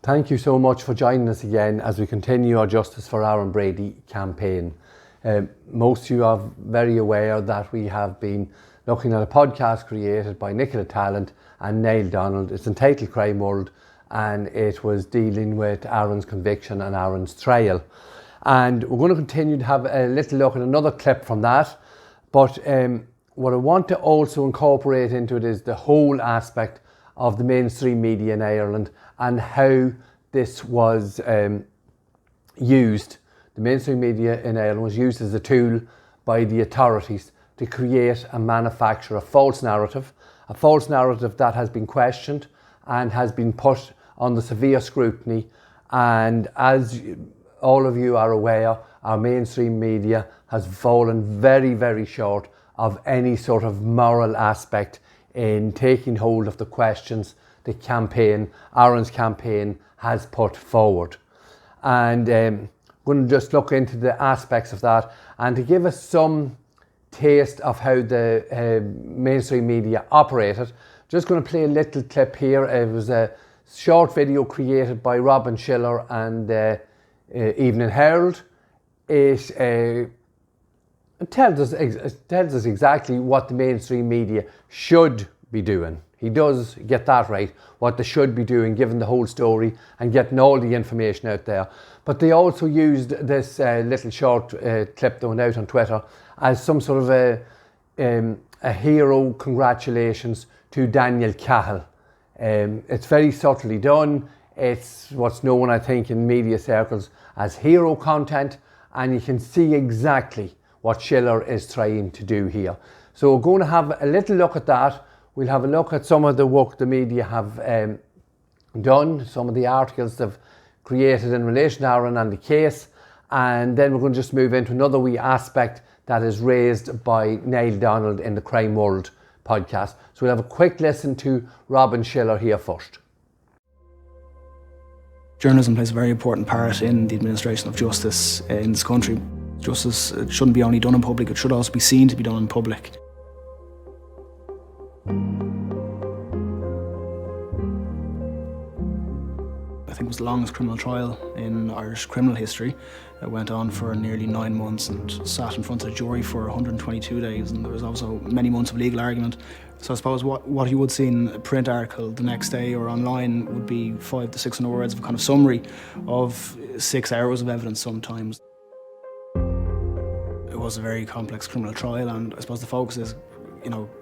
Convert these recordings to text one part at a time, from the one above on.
Thank you so much for joining us again as we continue our Justice for Aaron Brady campaign. Most of you are very aware that we have been looking at a podcast created by Nicola Tallant and Neil Donald. It's entitled Crime World, and it was dealing with Aaron's conviction and Aaron's trial. And we're going to continue to have a little look at another clip from that. But what I want to also incorporate into it is the whole aspect of the mainstream media in Ireland and how this was used. The mainstream media in Ireland was used as a tool by the authorities to create and manufacture a false narrative that has been questioned and has been put under severe scrutiny. And as all of you are aware, our mainstream media has fallen very, very short of any sort of moral aspect in taking hold of the questions the campaign, Aaron's campaign, has put forward. And we're going to just look into the aspects of that and to give us some taste of how the mainstream media operated. Just going to play a little clip here. It was a short video created by Robin Schiller and Evening Herald. It tells us exactly what the mainstream media should be doing. He does get that right, what they should be doing, given the whole story and getting all the information out there. But they also used this little short clip that went out on Twitter as some sort of a hero congratulations to Daniel Cahill. It's very subtly done. It's what's known, I think, in media circles as hero content, and you can see exactly what Schiller is trying to do here. So we're going to have a little look at that. We'll have a look at some of the work the media have done, some of the articles they've created in relation to Aaron and the case, and then we're going to just move into another wee aspect that is raised by Neil Donald in the Crime World podcast. So we'll have a quick listen to Robin Schiller here first. Journalism plays a very important part in the administration of justice in this country. Justice shouldn't be only done in public, it should also be seen to be done in public. I think it was the longest criminal trial in Irish criminal history. It went on for nearly 9 months and sat in front of the jury for 122 days, and there was also many months of legal argument. So I suppose what you would see in a print article the next day or online would be 500 to 600 words of a kind of summary of 6 hours of evidence sometimes. It was a very complex criminal trial, and I suppose the focus is,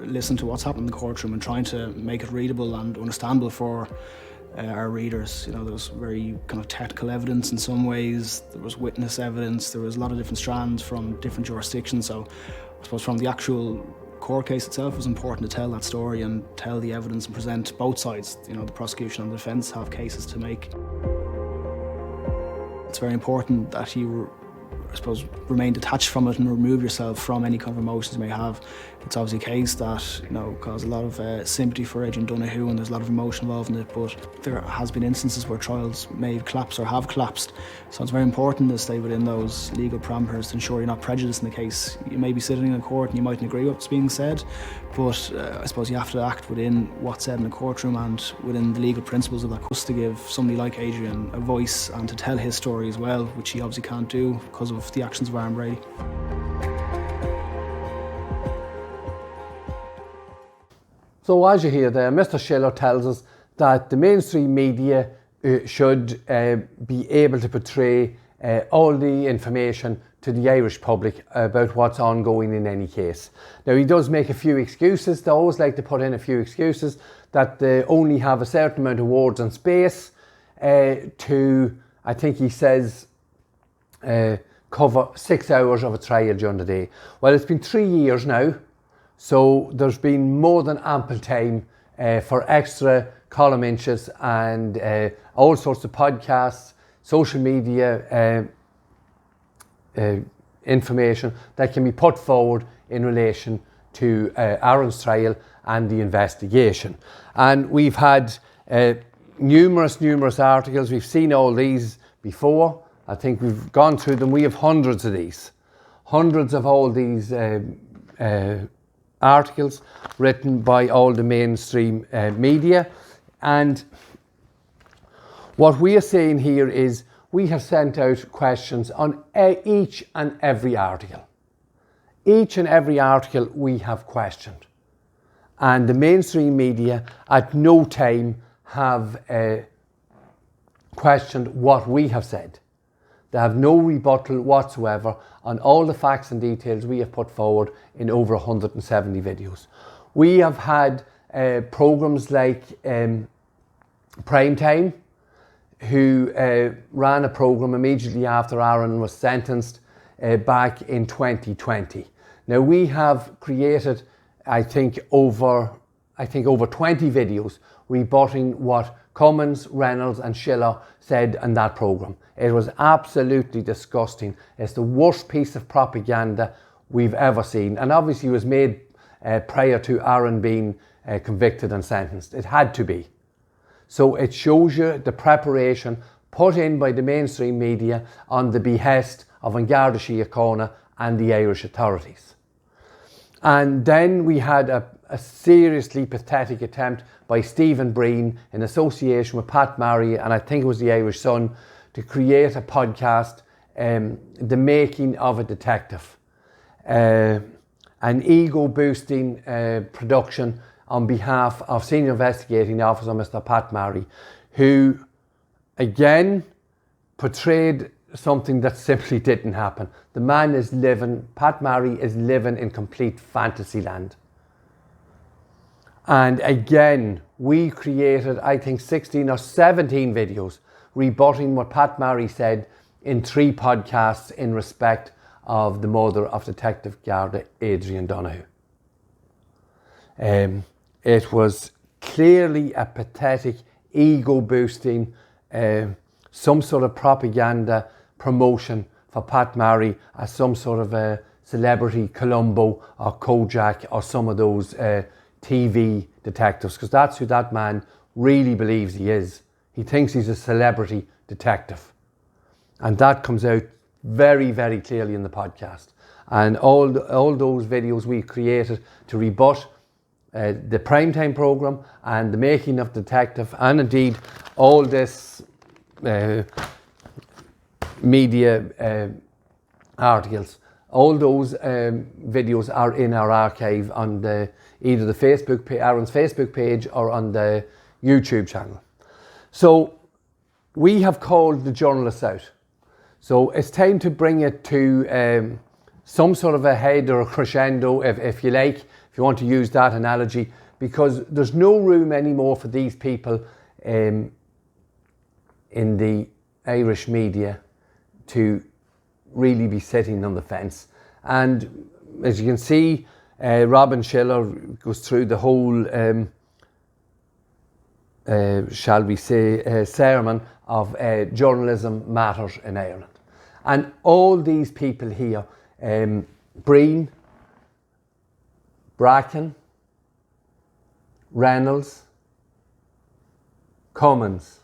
listen to what's happening in the courtroom and trying to make it readable and understandable for our readers. There was very kind of technical evidence in some ways, there was witness evidence, there was a lot of different strands from different jurisdictions. So I suppose from the actual court case itself, it was important to tell that story and tell the evidence and present both sides. The prosecution and the defence have cases to make. It's very important that you remain detached from it and remove yourself from any kind of emotions you may have. It's obviously a case that, caused a lot of sympathy for Adrian Donoghue, and there's a lot of emotion involved in it, but there has been instances where trials may have collapsed or have collapsed. So it's very important to stay within those legal parameters to ensure you're not prejudiced in the case. You may be sitting in a court and you mightn't agree with what's being said, but I suppose you have to act within what's said in the courtroom and within the legal principles of that course to give somebody like Adrian a voice and to tell his story as well, which he obviously can't do because of the actions of Aaron Brady. So as you hear there, Mr. Schiller tells us that the mainstream media should be able to portray all the information to the Irish public about what's ongoing in any case. Now, he does make a few excuses. They always like to put in a few excuses that they only have a certain amount of words and space to, I think he says, cover 6 hours of a trial during the day. Well, it's been 3 years now. So there's been more than ample time for extra column inches and all sorts of podcasts, social media information that can be put forward in relation to Aaron's trial and the investigation. And we've had numerous articles. We've seen all these before. I think we've gone through them. We have hundreds of these. Hundreds of all these articles written by all the mainstream media. And What we are saying here is we have sent out questions on each and every article. Each and every article we have questioned. And the mainstream media at no time have questioned what we have said. They have no rebuttal whatsoever on all the facts and details we have put forward in over 170 videos. We have had programs like Primetime, who ran a program immediately after Aaron was sentenced back in 2020. Now we have created, I think over 20 videos rebutting what Cummins, Reynolds and Schiller said in that program. It was absolutely disgusting. It's the worst piece of propaganda we've ever seen, and obviously it was made prior to Aaron being convicted and sentenced. It had to be. So it shows you the preparation put in by the mainstream media on the behest of An Garda Síochána and the Irish authorities. And then we had a seriously pathetic attempt by Stephen Breen in association with Pat Marry, and I think it was the Irish Sun, to create a podcast, The Making of a Detective. An ego-boosting production on behalf of Senior Investigating Officer Mr. Pat Marry, who again portrayed something that simply didn't happen. The man is living, Pat Marry is living in complete fantasy land. And again, we created, I think, 16 or 17 videos rebutting what Pat Marry said in 3 podcasts in respect of the murder of Detective Garda Adrian Donoghue. It was clearly a pathetic, ego-boosting, some sort of propaganda promotion for Pat Marry as some sort of a celebrity Columbo or Kojak or some of those TV detectives, because that's who that man really believes he is. He thinks he's a celebrity detective. And that comes out very, very clearly in the podcast. And all those videos we created to rebut the Primetime programme and The Making of Detective, and indeed all this media articles, all those videos are in our archive on either the Facebook Aaron's Facebook page or on the YouTube channel. So we have called the journalists out. So it's time to bring it to some sort of a head or a crescendo, if you like, if you want to use that analogy, because there's no room anymore for these people in the Irish media to really be sitting on the fence. And as you can see, Robin Schiller goes through the whole, shall we say, sermon of journalism matters in Ireland. And all these people here, Breen, Bracken, Reynolds, Cummins,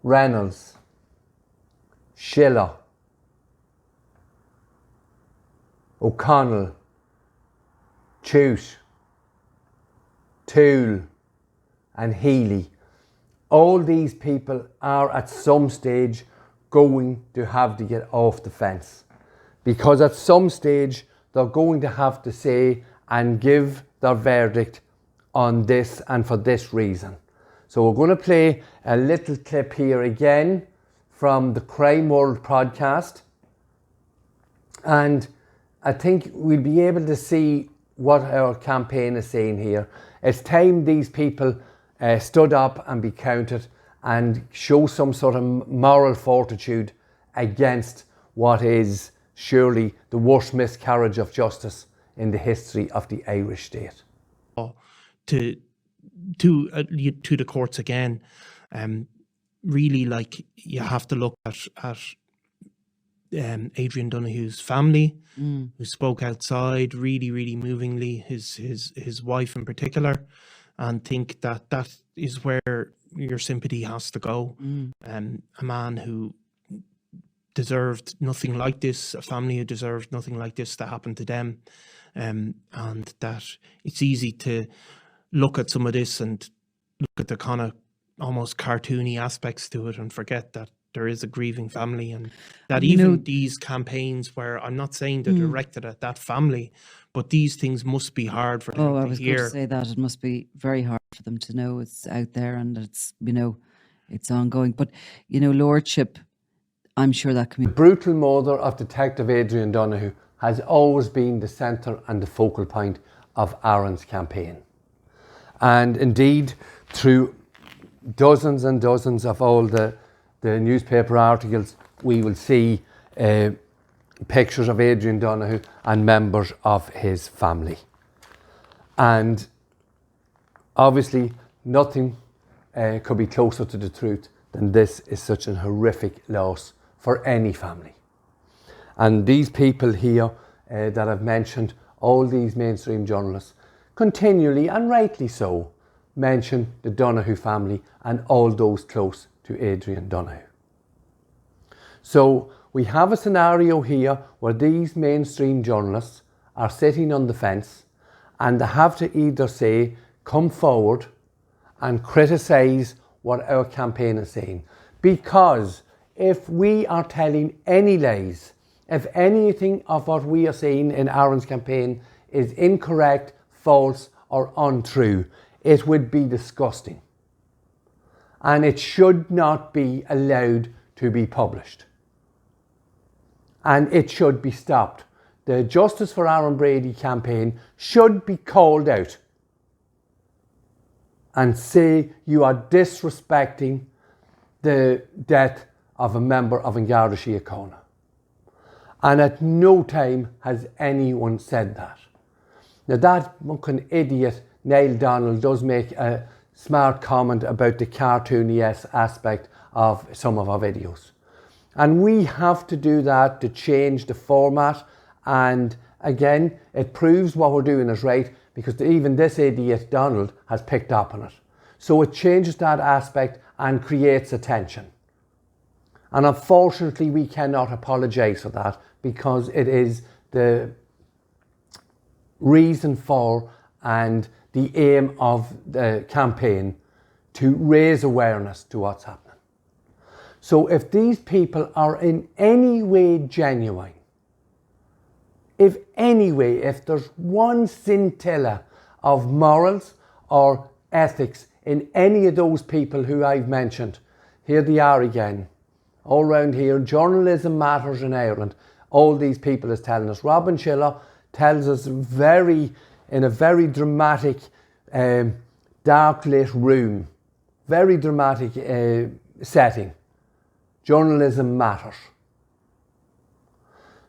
Reynolds, Schiller, O'Connell, Chute, Toole and Healy. All these people are at some stage going to have to get off the fence, because at some stage they're going to have to say and give their verdict on this and for this reason. So we're going to play a little clip here again from the Crime World podcast, and I think we'll be able to see what our campaign is saying here. It's time these people stood up and be counted and show some sort of moral fortitude against what is surely the worst miscarriage of justice in the history of the Irish state. To the courts again, really, like, you have to look at Adrian Donoghue's family, who spoke outside really, really movingly, his wife in particular, and think that is where your sympathy has to go. A man who deserved nothing like this, a family who deserved nothing like this to happen to them, and that it's easy to look at some of this and look at the kind of almost cartoony aspects to it and forget that there is a grieving family, and that even these campaigns where I'm not saying they're directed at that family, but these things must be hard for them to hear. I was going to say that. It must be very hard for them to know it's out there and it's, it's ongoing. But, Lordship, I'm sure that can be... The brutal murder of Detective Adrian Donoghue has always been the centre and the focal point of Aaron's campaign. And indeed, through dozens and dozens of all the newspaper articles, we will see pictures of Adrian Donoghue and members of his family. And obviously, nothing could be closer to the truth than this is such an horrific loss for any family. And these people here that I've mentioned, all these mainstream journalists, continually and rightly so, mention the Donoghue family and all those close to Adrian Donoghue. So we have a scenario here where these mainstream journalists are sitting on the fence and they have to either say, come forward and criticise what our campaign is saying. Because if we are telling any lies, if anything of what we are saying in Aaron's campaign is incorrect, false or untrue, it would be disgusting. And it should not be allowed to be published. And it should be stopped. The Justice for Aaron Brady campaign should be called out and say you are disrespecting the death of a member of An Garda Síochána. And at no time has anyone said that. Now that fucking idiot Neil Donald does make a smart comment about the cartoony aspect of some of our videos. And we have to do that to change the format. And again, it proves what we're doing is right, because even this idiot Donald has picked up on it. So it changes that aspect and creates attention. And unfortunately, we cannot apologise for that, because it is the reason for and the aim of the campaign to raise awareness to what's happening. So if these people are in any way genuine, if there's one scintilla of morals or ethics in any of those people who I've mentioned, here they are again. All around here, journalism matters in Ireland. All these people is telling us. Robin Schiller tells us in a very dramatic, dark lit room, very dramatic setting. Journalism matters.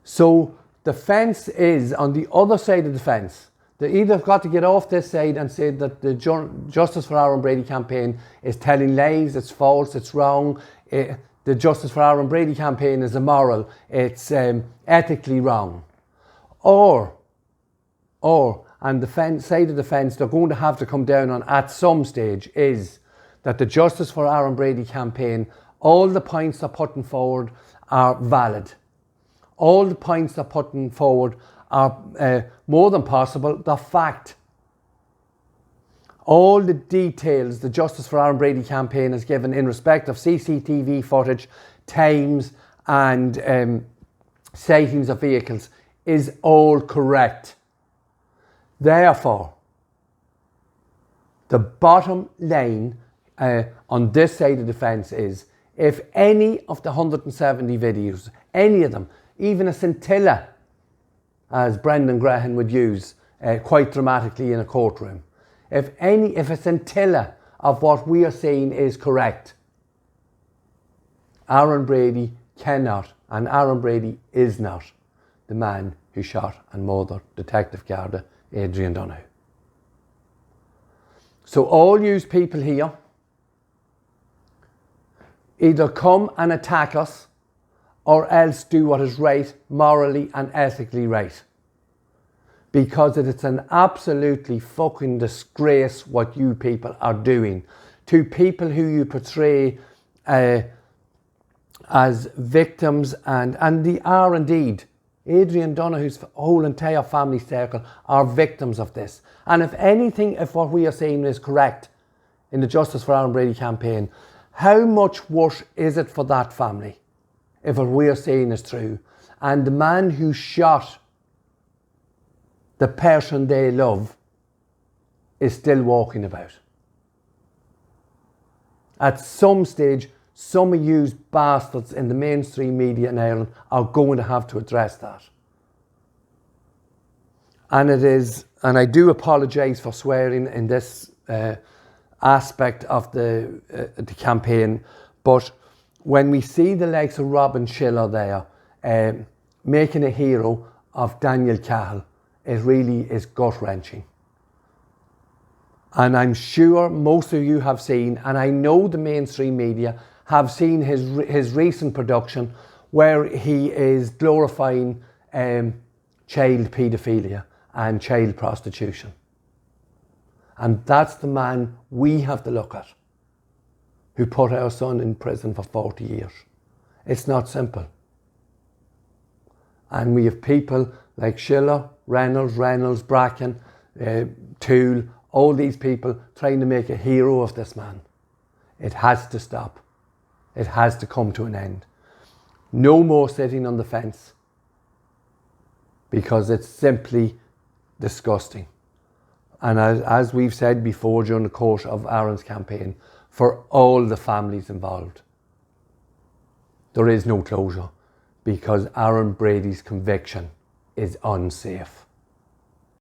So the fence is on the other side of the fence. They either have got to get off this side and say that the Justice for Aaron Brady campaign is telling lies, it's false, it's wrong. The Justice for Aaron Brady campaign is immoral, it's ethically wrong. Or, and the side of the fence they're going to have to come down on at some stage is that the Justice for Aaron Brady campaign, all the points they're putting forward are valid. All the points they're putting forward are more than possible, they're fact. All the details the Justice for Aaron Brady campaign has given in respect of CCTV footage, times and sightings of vehicles is all correct. Therefore, the bottom line on this side of the fence is, if any of the 170 videos, any of them, even a scintilla, as Brendan Graham would use quite dramatically in a courtroom, if a scintilla of what we are saying is correct, Aaron Brady cannot, and Aaron Brady is not, the man who shot and murdered Detective Garda Adrian Donoghue. So all you people here, either come and attack us or else do what is right, morally and ethically right. Because it's an absolutely fucking disgrace what you people are doing to people who you portray as victims, and they are indeed. Adrian Donoghue's whole entire family circle are victims of this. And if anything, if what we are saying is correct, in the Justice for Aaron Brady campaign, how much worse is it for that family if what we're saying is true? And the man who shot the person they love is still walking about. At some stage, some of you bastards in the mainstream media in Ireland are going to have to address that. And it is, and I do apologise for swearing in this aspect of the campaign, but when we see the likes of Robin Schiller there making a hero of Daniel Cahill, it really is gut-wrenching. And I'm sure most of you have seen, and I know the mainstream media have seen his recent production where he is glorifying child paedophilia and child prostitution. And that's the man we have to look at, who put our son in prison for 40 years. It's not simple. And we have people like Schiller, Reynolds, Bracken, Toole, all these people trying to make a hero of this man. It has to stop. It has to come to an end. No more sitting on the fence, because it's simply disgusting. And as we've said before during the course of Aaron's campaign, for all the families involved, there is no closure, because Aaron Brady's conviction is unsafe.